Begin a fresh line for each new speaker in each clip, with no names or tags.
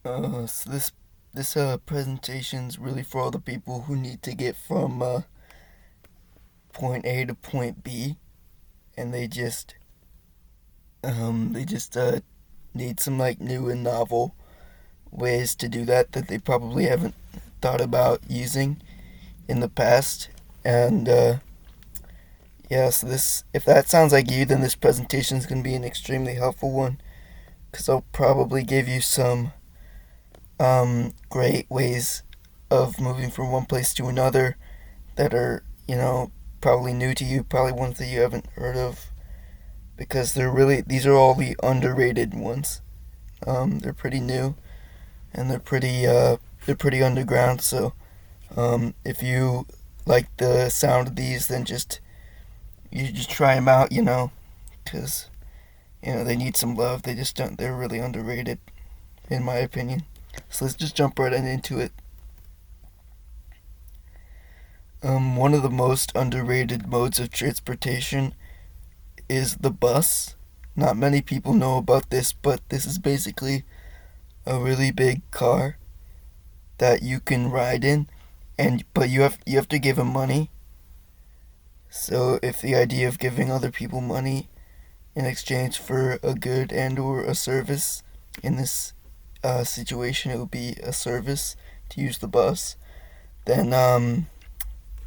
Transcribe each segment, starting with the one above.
So this presentation's really for all the people who need to get from point A to point B, and they just need some like new and novel ways to do that they probably haven't thought about using in the past. And yeah, so this if that sounds like you, then this presentation is going to be an extremely helpful one because I'll probably give you some great ways of moving from one place to another that are, probably new to you, probably ones that you haven't heard of, because these are all the underrated ones. They're pretty new and they're pretty underground. So if you like the sound of these, then you just try them out, because they need some love. They just don't. They're really underrated, in my opinion. So let's just jump right into it. One of the most underrated modes of transportation is the bus. Not many people know about this, but this is basically a really big car that you can ride in, and but you have to give them money. So if the idea of giving other people money in exchange for a good and or a service, in this situation it would be a service to use the bus, then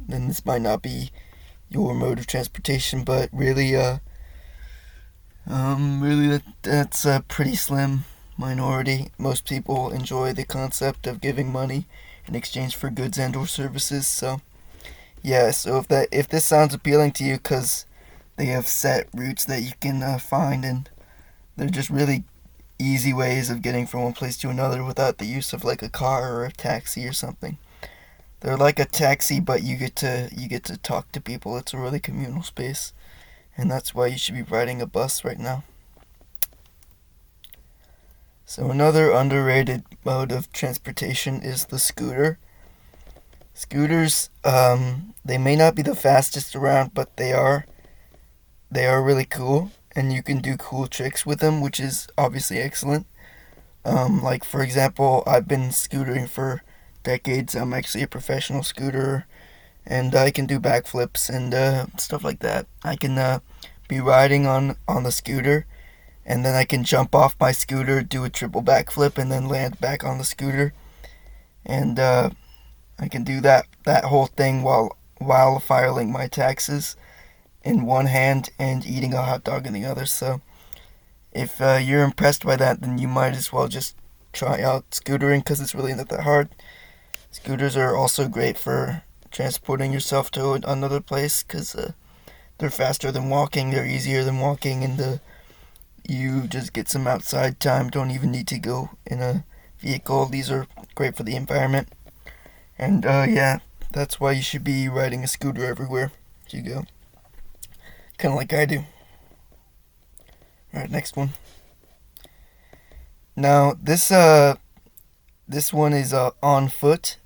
then this might not be your mode of transportation, but really that's a pretty slim minority. Most people enjoy the concept of giving money in exchange for goods and or services. So yeah, so if this sounds appealing to you, because they have set routes that you can find, and they're just really easy ways of getting from one place to another without the use of like a car or a taxi or something. They're like a taxi, but you get to talk to people. It's a really communal space, and that's why you should be riding a bus right now. So another underrated mode of transportation is the scooter. Scooters, they may not be the fastest around, but they are really cool, and you can do cool tricks with them, which is obviously excellent. Like for example, I've been scootering for decades. I'm actually a professional scooterer, and I can do backflips and stuff like that. I can be riding on the scooter, and then I can jump off my scooter, do a triple backflip, and then land back on the scooter, and I can do that whole thing while filing my taxes in one hand and eating a hot dog in the other. So if you're impressed by that, then you might as well just try out scootering, because it's really not that hard. Scooters are also great for transporting yourself to another place, because they're faster than walking, they're easier than walking, and you just get some outside time. Don't even need to go in a vehicle. These are great for the environment. And yeah, that's why you should be riding a scooter everywhere you go. Kind of like I do. Alright, next one. Now, this one is on foot.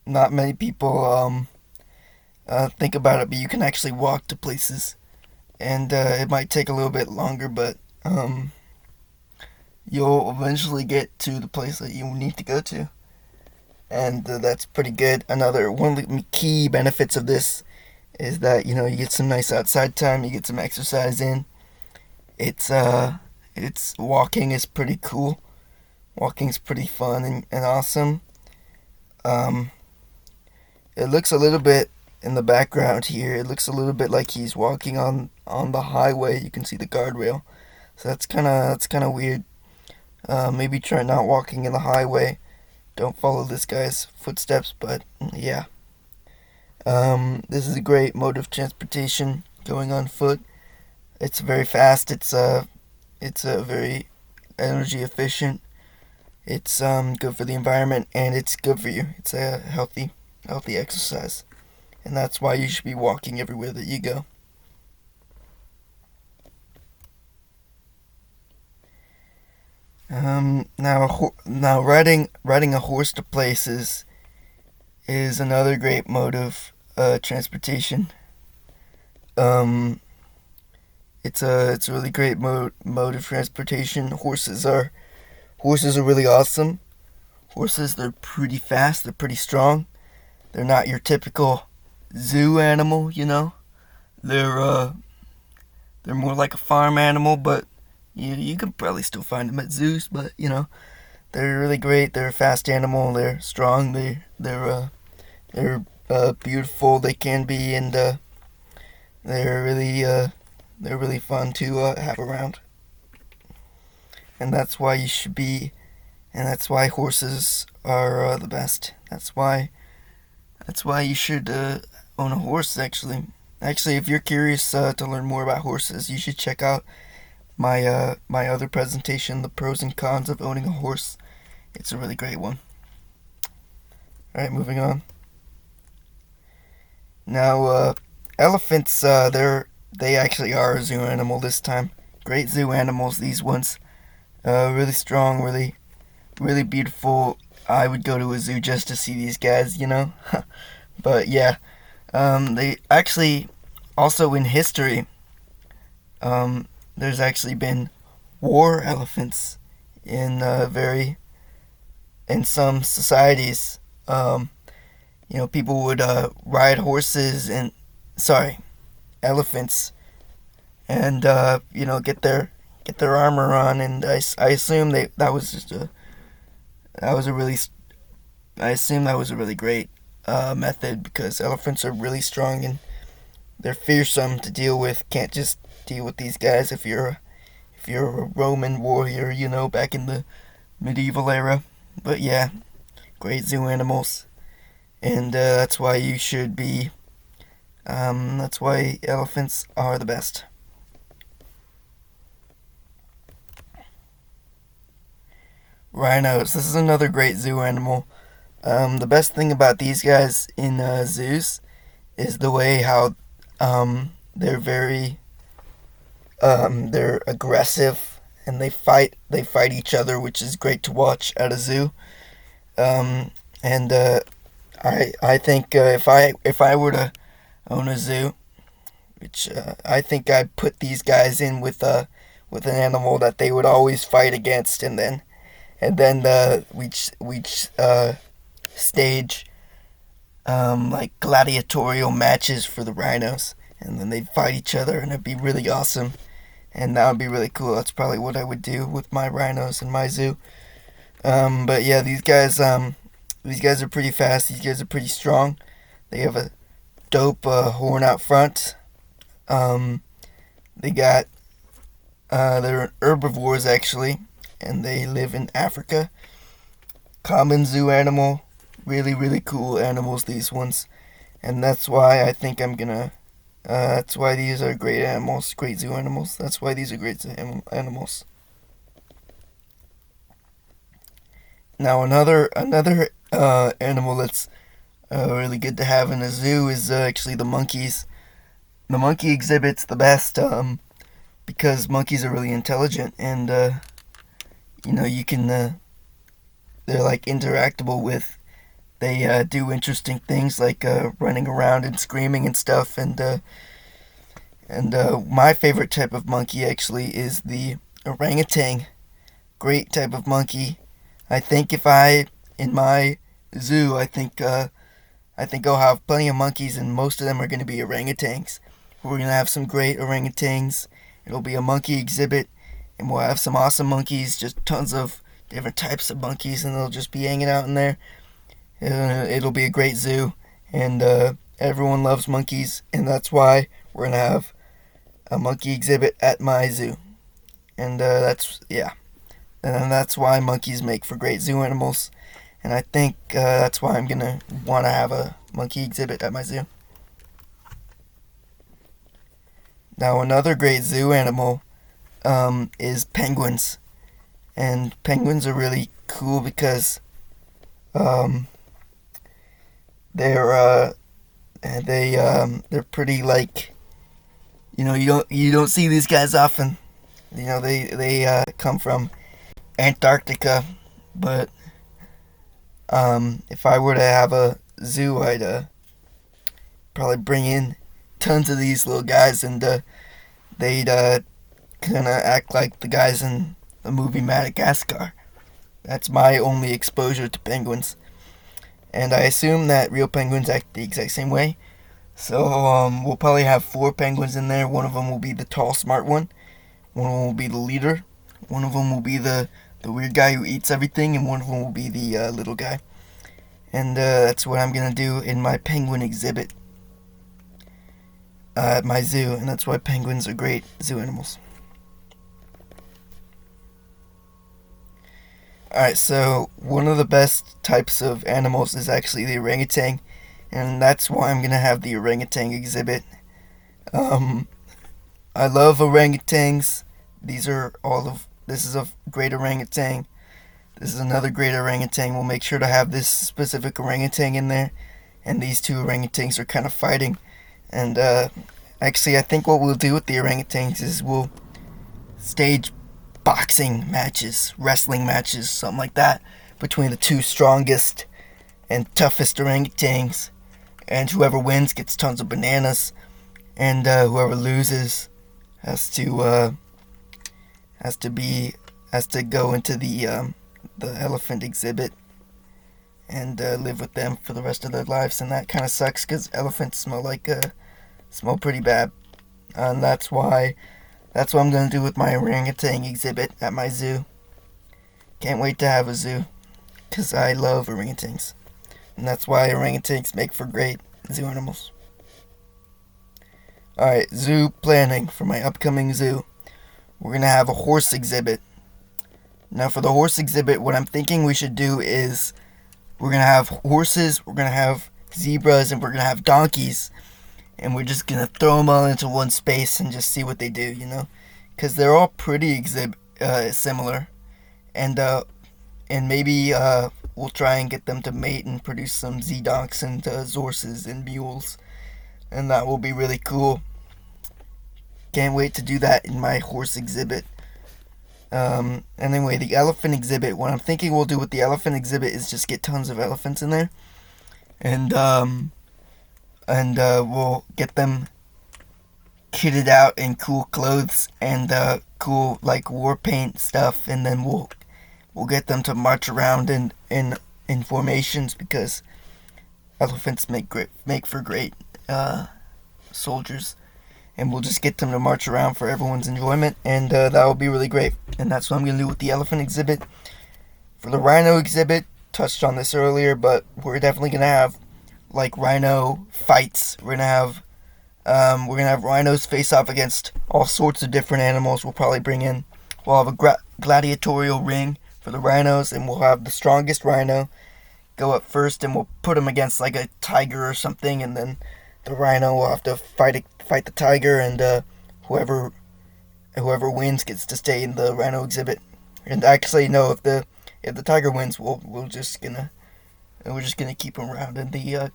Not many people think about it, but you can actually walk to places, and it might take a little bit longer, but you'll eventually get to the place that you need to go to, and that's pretty good. Another one of the key benefits of this is that you get some nice outside time, you get some exercise in. It's walking is pretty cool. Walking's pretty fun and awesome. Um, it looks a little bit in the background here. It looks a little bit like he's walking on the highway. You can see the guardrail, so that's kind of weird. Maybe try not walking in the highway. Don't follow this guy's footsteps. But yeah, this is a great mode of transportation. Going on foot. It's very fast. It's a very energy efficient. It's good for the environment, and it's good for you. It's a healthy exercise, and that's why you should be walking everywhere that you go. Now riding a horse to places is another great mode of transportation. Um, it's a really great mode of transportation. Horses are really awesome. Horses, they're pretty fast, they're pretty strong. They're not your typical zoo animal, you know. They're they're more like a farm animal, but you can probably still find them at zoos. But they're really great. They're a fast animal. They're strong. They're beautiful. They can be, and they're really fun to have around. And that's why you should be, and that's why horses are the best. That's why you should own a horse. Actually, if you're curious to learn more about horses, you should check out my other presentation, the pros and cons of owning a horse. It's a really great one. All right, moving on. Now, elephants, they actually are a zoo animal this time. Great zoo animals, these ones. Really strong, really beautiful. I would go to a zoo just to see these guys, But yeah, they actually also in history, there's actually been war elephants in some societies. People would ride horses and elephants, and get their armor on, and I assume that was just that was a really I assume that was a really great method, because elephants are really strong and they're fearsome to deal with. Can't just deal with these guys if you're a Roman warrior, back in the medieval era. But yeah, great zoo animals, and that's why you should be. That's why elephants are the best. Rhinos. This is another great zoo animal. The best thing about these guys in zoos is the way how they're they're aggressive, and they fight each other, which is great to watch at a zoo. And I think if I were to own a zoo, which I think I'd put these guys in with an animal that they would always fight against, and then we stage like gladiatorial matches for the rhinos, and then they'd fight each other, and it'd be really awesome, and that would be really cool. That's probably what I would do with my rhinos in my zoo. But yeah, these guys are pretty fast. These guys are pretty strong. They have a dope horn out front. They got they're herbivores actually, and they live in Africa. Common zoo animal, really cool animals, these ones, and that's why I think I'm gonna. That's why these are great animals, great zoo animals. That's why these are great animals. Now another animal that's really good to have in a zoo is actually the monkeys. The monkey exhibit's the best because monkeys are really intelligent, and you can they're like interactable with. They do interesting things like running around and screaming and stuff, and my favorite type of monkey actually is the orangutan. Great type of monkey. I think if I in my zoo, I think I'll have plenty of monkeys, and most of them are going to be orangutans. We're going to have some great orangutans. It'll be a monkey exhibit, and we'll have some awesome monkeys, just tons of different types of monkeys, and they'll just be hanging out in there. It'll be a great zoo, and everyone loves monkeys, and that's why we're going to have a monkey exhibit at my zoo. And that's why monkeys make for great zoo animals. And I think that's why I'm going to want to have a monkey exhibit at my zoo. Now, another great zoo animal is penguins. And penguins are really cool because they're pretty, like, you don't see these guys often. They come from Antarctica, but if I were to have a zoo, I'd probably bring in tons of these little guys, and they'd kind of act like the guys in the movie Madagascar. That's my only exposure to penguins. And I assume that real penguins act the exact same way. So we'll probably have 4 penguins in there. One of them will be the tall, smart one. One of them will be the leader. One of them will be the weird guy who eats everything, and one of them will be the little guy. And that's what I'm gonna do in my penguin exhibit at my zoo, and that's why penguins are great zoo animals. Alright, so one of the best types of animals is actually the orangutan, and that's why I'm gonna have the orangutan exhibit. Um, I love orangutans. This is a great orangutan. This is another great orangutan. We'll make sure to have this specific orangutan in there, and these 2 orangutans are kind of fighting. And actually, I think what we'll do with the orangutans is we'll stage boxing matches, wrestling matches, something like that, between the 2 strongest and toughest orangutans. And whoever wins gets tons of bananas, and whoever loses has to go into the elephant exhibit and live with them for the rest of their lives. And that kind of sucks because elephants smell pretty bad, and that's what I'm gonna do with my orangutan exhibit at my zoo. Can't wait to have a zoo, because I love orangutans. And that's why orangutans make for great zoo animals. Alright, zoo planning for my upcoming zoo. We're gonna have a horse exhibit. Now for the horse exhibit, what I'm thinking we should do is we're gonna have horses, we're gonna have zebras, and we're gonna have donkeys. And we're just gonna throw them all into one space and just see what they do, because they're all pretty similar, and maybe we'll try and get them to mate and produce some Z-donks and zorses and mules, and that will be really cool. Can't wait to do that in my horse exhibit. Anyway, the elephant exhibit. What I'm thinking we'll do with the elephant exhibit is just get tons of elephants in there, and we'll get them kitted out in cool clothes and cool war paint stuff, and then we'll get them to march around in formations, because elephants make for great soldiers, and we'll just get them to march around for everyone's enjoyment, and that will be really great. And that's what I'm gonna do with the elephant exhibit. For the rhino exhibit, touched on this earlier, but we're definitely gonna have rhino fights. We're gonna have rhinos face off against all sorts of different animals. We'll have a gladiatorial ring for the rhinos, and we'll have the strongest rhino go up first, and we'll put him against a tiger or something, and then the rhino will have to fight the tiger, and whoever wins gets to stay in the rhino exhibit. And actually, no, if the tiger wins, we're just gonna keep him around in the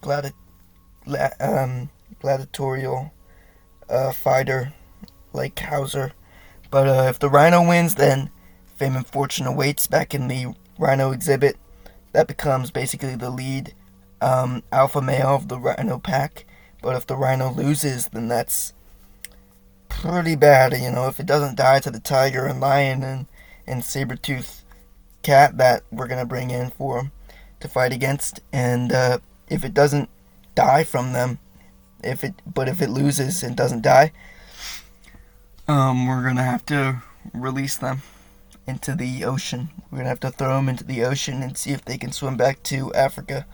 gladiatorial fighter like Hauser. But if the rhino wins, then fame and fortune awaits back in the rhino exhibit. That becomes basically the lead alpha male of the rhino pack. But if the rhino loses, then that's pretty bad. If it doesn't die to the tiger and lion and saber-toothed cat that we're gonna bring in for him to fight against, and if it doesn't die from them, if it loses and doesn't die, we're gonna have to release them into the ocean. We're gonna have to throw them into the ocean and see if they can swim back to Africa.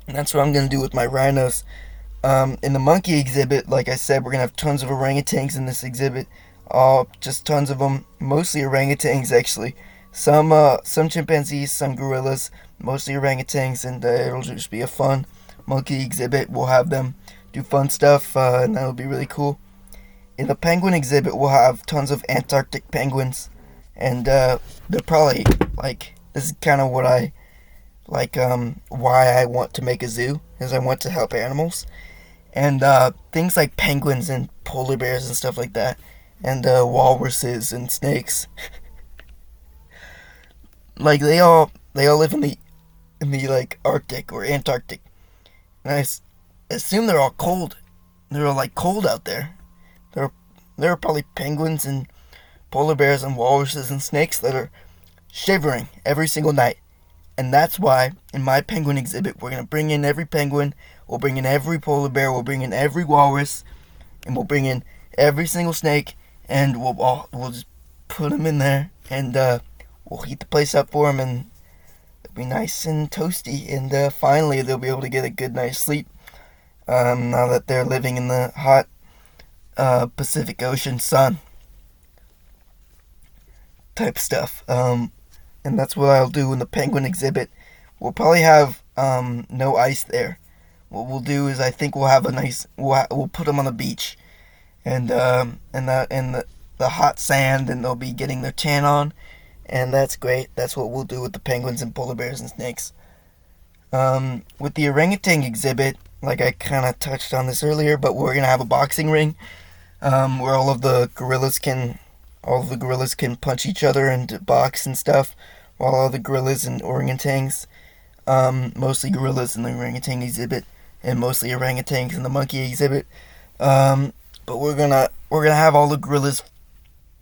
And that's what I'm gonna do with my rhinos. In the monkey exhibit, like I said, we're gonna have tons of orangutans in this exhibit. Just tons of them. Mostly orangutans, actually. Some chimpanzees, some gorillas, mostly orangutans, and it'll just be a fun monkey exhibit. We'll have them do fun stuff, and that'll be really cool. In the penguin exhibit, we'll have tons of Antarctic penguins, and they're probably this is kind of what I why I want to make a zoo, is I want to help animals, and things like penguins and polar bears and stuff like that, and walruses and snakes. They all live in the Arctic or Antarctic, and I assume they're all cold. They're all cold out there. There are probably penguins and polar bears and walruses and snakes that are shivering every single night. And that's why in my penguin exhibit, we're going to bring in every penguin, we'll bring in every polar bear, we'll bring in every walrus, and we'll bring in every single snake, and we'll just put them in there, and we'll heat the place up for them, and it'll be nice and toasty, and finally they'll be able to get a good night's sleep now that they're living in the hot Pacific Ocean sun type stuff. And that's what I'll do in the penguin exhibit. We'll probably have no ice there. What we'll do is I think we'll have a nice we'll put them on the beach, and the hot sand, and they'll be getting their tan on, and that's great. That's what we'll do with the penguins and polar bears and snakes. With the orangutan exhibit, like I kind of touched on this earlier, but we're gonna have a boxing ring where all of the gorillas can punch each other and box and stuff, while all the gorillas and orangutans, mostly gorillas in the orangutan exhibit, and mostly orangutans in the monkey exhibit. But we're gonna have all the gorillas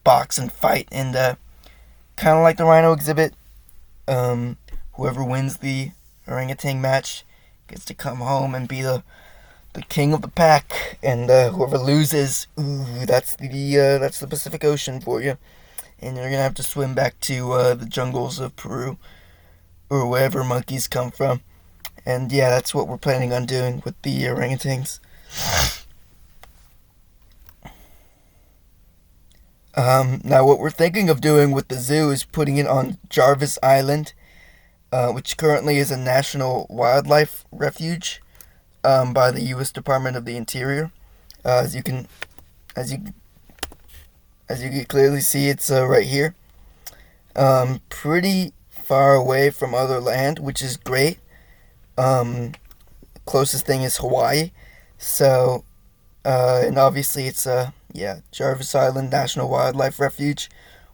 box and fight, and kind of like the rhino exhibit. Whoever wins the orangutan match gets to come home and be the king of the pack, and whoever loses, that's the Pacific Ocean for you, and you're gonna have to swim back to the jungles of Peru or wherever monkeys come from. And yeah, that's what we're planning on doing with the orangutans. Now what we're thinking of doing with the zoo is putting it on Jarvis Island, which currently is a national wildlife refuge by the U.S. Department of the Interior. As you can clearly see, it's right here. Pretty far away from other land, which is great. Closest thing is Hawaii. So, and obviously it's Jarvis Island National Wildlife Refuge.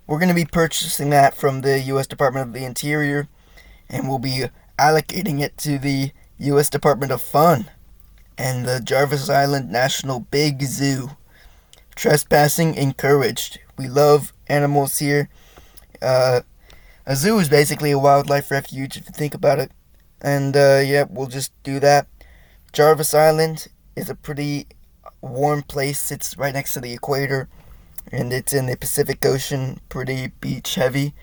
We're going to be purchasing that from the U.S. Department of the Interior, and we'll be allocating it to the U.S. Department of Fun and the Jarvis Island National Big Zoo. Trespassing encouraged. We love animals here. A zoo is basically a wildlife refuge if you think about it. And we'll just do that. Jarvis Island is a pretty warm place. It's right next to the equator, and it's in the Pacific Ocean, pretty beach heavy.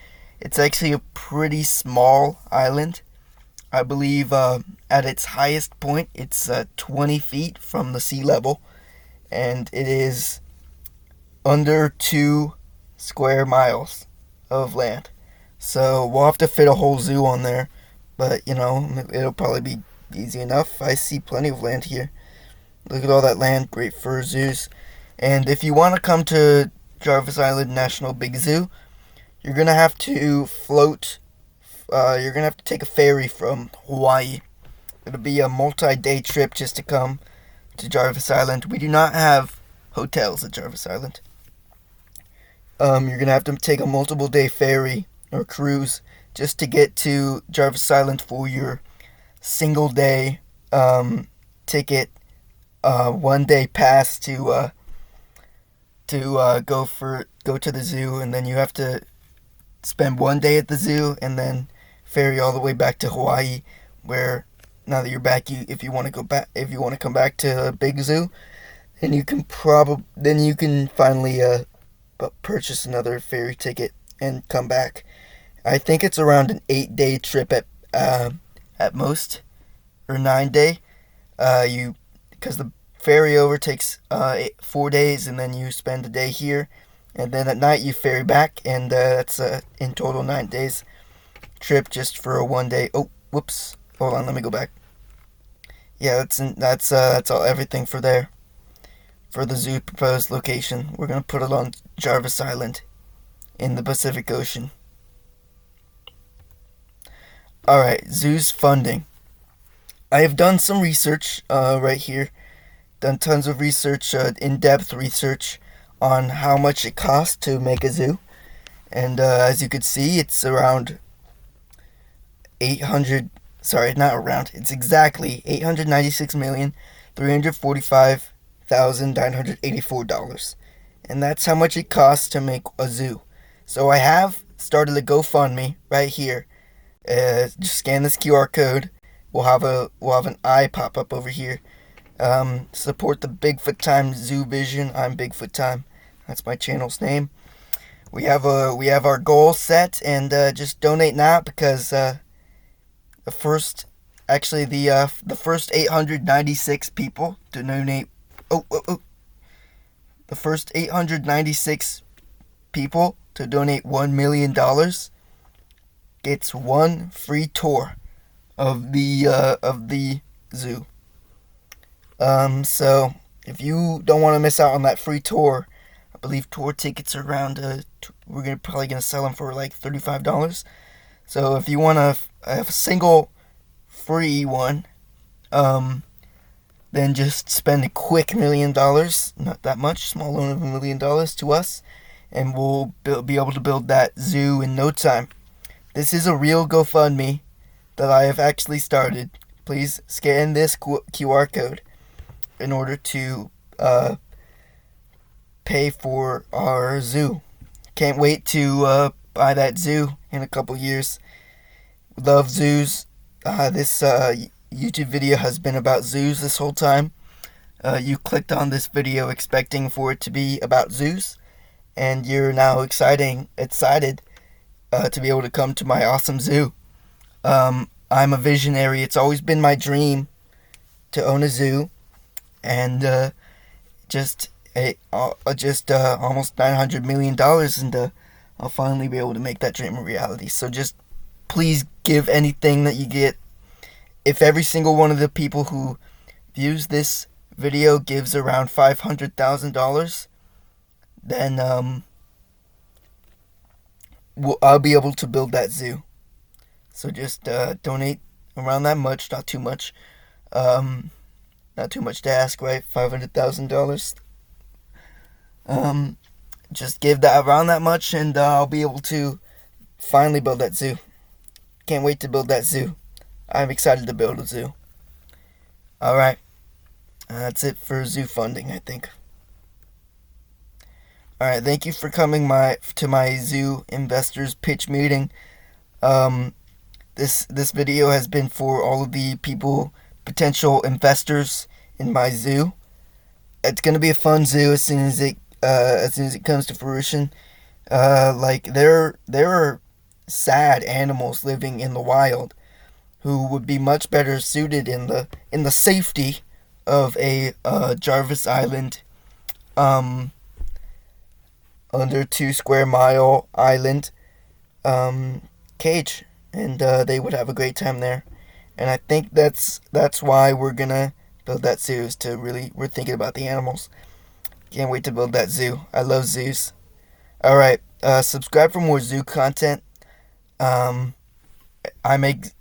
It's actually a pretty small island. I believe at its highest point, it's 20 feet from the sea level, and it is under 2 square miles of land. So we'll have to fit a whole zoo on there, but it'll probably be easy enough. I see plenty of land here. Look at all that land, great for zoos. And if you want to come to Jarvis Island National Big Zoo, you're going to have to float. You're going to have to take a ferry from Hawaii. It'll be a multi-day trip just to come to Jarvis Island. We do not have hotels at Jarvis Island. You're going to have to take a multiple-day ferry or cruise just to get to Jarvis Island for your single-day ticket. 1-day pass to go to the zoo, and then you have to spend 1 day at the zoo and then ferry all the way back to Hawaii, where now that you're back, if you want to come back to Big Zoo, then you can finally purchase another ferry ticket and come back. I think it's around an 8-day trip at most, or 9-day. Because the ferry over takes 4 days, and then you spend a day here, and then at night you ferry back, and that's in total 9 days trip just for a 1 day. Oh, whoops! Hold on, let me go back. Yeah, that's all everything for there. For the zoo proposed location, we're gonna put it on Jarvis Island in the Pacific Ocean. All right, zoo's funding. I have done some research right here. Done tons of research, in-depth research on how much it costs to make a zoo. And as you can see, it's around it's exactly $896,345,984. And that's how much it costs to make a zoo. So I have started a GoFundMe right here. Just scan this QR code. We'll have an eye pop up over here. Support the Bigfoot Time Zoo Vision. I'm Bigfoot Time. That's my channel's name. We have our goal set, and just donate now, because the first 896 people to donate. The first 896 people to donate $1 million gets one free tour of the zoo. So if you don't want to miss out on that free tour, I believe tour tickets are around. We're probably gonna sell them for like $35. So if you want to have a single free one, then just spend a quick $1 million, not that much, small loan of $1 million to us, and we'll be able to build that zoo in no time. This is a real GoFundMe that I have actually started. Please scan this QR code in order to pay for our zoo. Can't wait to buy that zoo in a couple years. Love zoos. This YouTube video has been about zoos this whole time. You clicked on this video expecting for it to be about zoos, and you're now excited to be able to come to my awesome zoo. I'm a visionary. It's always been my dream to own a zoo, and almost $900 million, and I'll finally be able to make that dream a reality. So just please give anything that you get. If every single one of the people who views this video gives around $500,000, then I'll be able to build that zoo. So just donate around that much, not too much. Not too much to ask, right? $500,000. Just give that around that much, and I'll be able to finally build that zoo. Can't wait to build that zoo. I'm excited to build a zoo. Alright. That's it for zoo funding, I think. Alright, thank you for coming to my zoo investors pitch meeting. This video has been for all of the potential investors in my zoo. It's gonna be a fun zoo as soon as it comes to fruition. There are sad animals living in the wild who would be much better suited in the safety of a Jarvis Island, under 2 square mile island cage, and they would have a great time there. And I think that's why we're gonna build that zoo, is we're thinking about the animals. Can't wait to build that zoo. I love zoos. Alright, subscribe for more zoo content. I make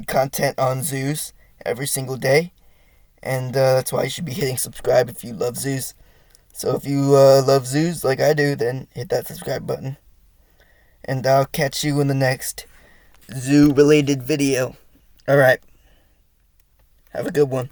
content on zoos every single day, and that's why you should be hitting subscribe if you love zoos. So if you love zoos like I do, then hit that subscribe button, and I'll catch you in the next zoo related video. Alright, have a good one.